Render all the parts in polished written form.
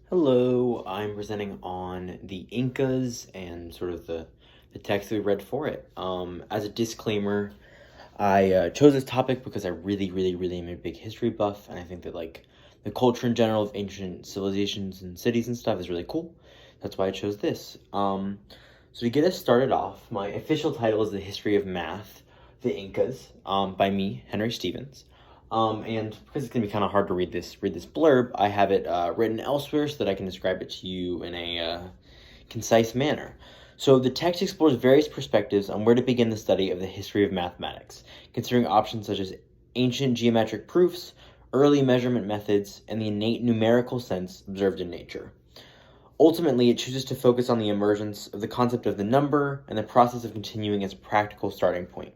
Hello, I'm presenting on the Incas and sort of the text we read for it. As a disclaimer, I chose this topic because I really am a big history buff, and I think that the culture in general of ancient civilizations and cities and stuff is really cool. That's why I chose this. So to get us started off, my official title is The History of Math, the Incas, by me, Henry Stevens. And because it's gonna be kind of hard to read this blurb, I have it written elsewhere so that I can describe it to you in a concise manner. So the text explores various perspectives on where to begin the study of the history of mathematics, considering options such as ancient geometric proofs, early measurement methods, and the innate numerical sense observed in nature. Ultimately, it chooses to focus on the emergence of the concept of the number and the process of continuing as a practical starting point.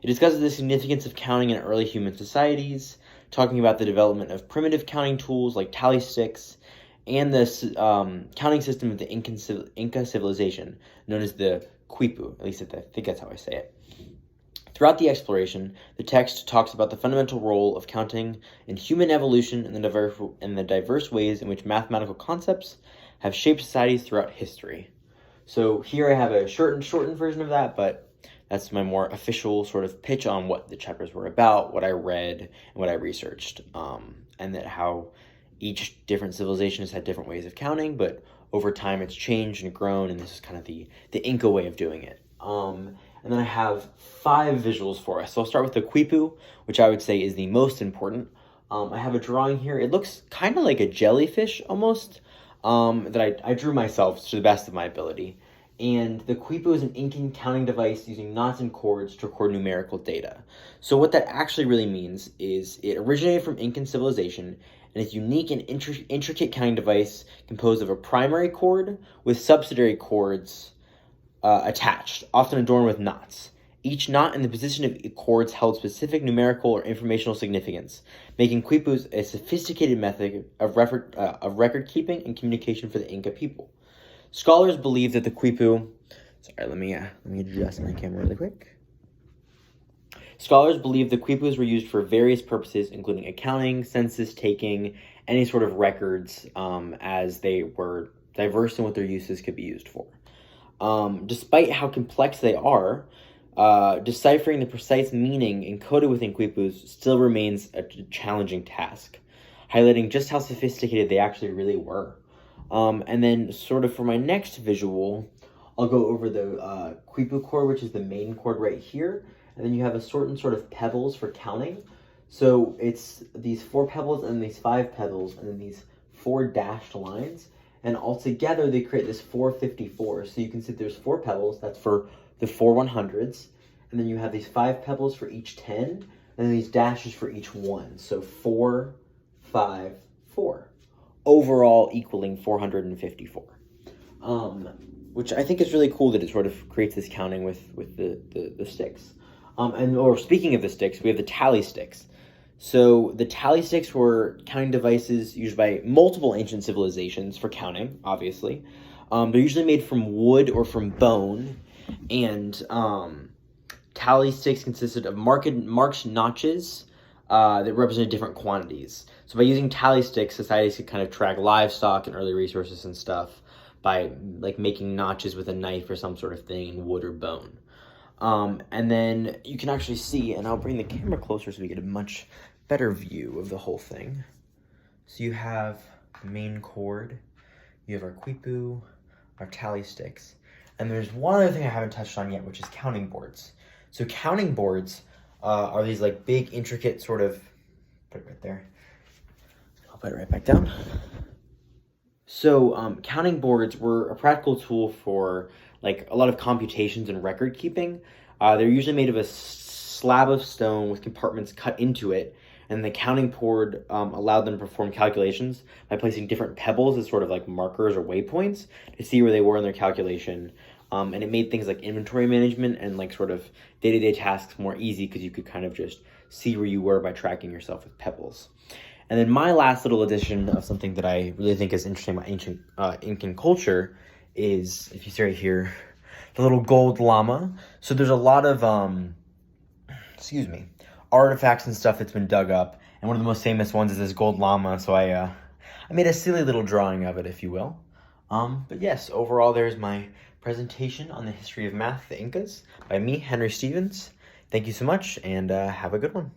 It discusses the significance of counting in early human societies, talking about the development of primitive counting tools like tally sticks, and the counting system of the Inca civilization, known as the Quipu. At least I think that's how I say it. Throughout the exploration, the text talks about the fundamental role of counting in human evolution and the diverse ways in which mathematical concepts have shaped societies throughout history. So here I have a shortened version of that, but that's my more official sort of pitch on what the chapters were about, what I read, and what I researched, and that how each different civilization has had different ways of counting, but over time it's changed and grown, and this is kind of the Inca way of doing it. And then I have 5 visuals for us. So I'll start with the Quipu, which I would say is the most important. I have a drawing here. It looks kind of like a jellyfish almost, that I drew myself to the best of my ability. And the Quipu is an Incan counting device using knots and cords to record numerical data. So what that actually really means is it originated from Incan civilization, and it's a unique and intricate counting device composed of a primary cord with subsidiary cords attached, often adorned with knots. Each knot and the position of cords held specific numerical or informational significance, making Quipus a sophisticated method of record keeping and communication for the Inca people. Scholars believe that the Quipu... Sorry, let me adjust my camera really quick. Scholars believe the Quipus were used for various purposes, including accounting, census taking, any sort of records, as they were diverse in what their uses could be used for. Despite how complex they are, deciphering the precise meaning encoded within Quipus still remains a challenging task, highlighting just how sophisticated they actually really were. And then sort of for my next visual, I'll go over the Quipu chord, which is the main chord right here. And then you have a certain sort of pebbles for counting. So it's these 4 pebbles and these 5 pebbles and then these 4 dashed lines. And altogether they create this 454. So you can see there's 4 pebbles, that's for the 4 100s. And then you have these 5 pebbles for each 10, and then these dashes for each 1. So 4, 5, 4. Overall equaling 454, which I think is really cool that it sort of creates this counting with the sticks. Or speaking of the sticks, we have the tally sticks. So the tally sticks were counting devices used by multiple ancient civilizations for counting, obviously. They're usually made from wood or from bone, and tally sticks consisted of marked notches that represented different quantities. So by using tally sticks, societies could kind of track livestock and early resources and stuff by making notches with a knife or some sort of thing in wood or bone. And then you can actually see, and I'll bring the camera closer so we get a much better view of the whole thing. So you have the main chord, you have our Quipu, our tally sticks, and there's one other thing I haven't touched on yet, which is counting boards. So counting boards are these big, intricate sort of, put it right there. I'll put it right back down. So counting boards were a practical tool for a lot of computations and record keeping. They're usually made of a slab of stone with compartments cut into it, and the counting board allowed them to perform calculations by placing different pebbles as sort of markers or waypoints to see where they were in their calculation. And it made things like inventory management and sort of day-to-day tasks more easy because you could kind of just see where you were by tracking yourself with pebbles. And then my last little addition of something that I really think is interesting about ancient Incan culture is, if you see right here, the little gold llama. So there's a lot of, artifacts and stuff that's been dug up. And one of the most famous ones is this gold llama. So I I made a silly little drawing of it, if you will. But yes, overall, there's my presentation on the history of math, the Incas, by me, Henry Stevens. Thank you so much, and have a good one.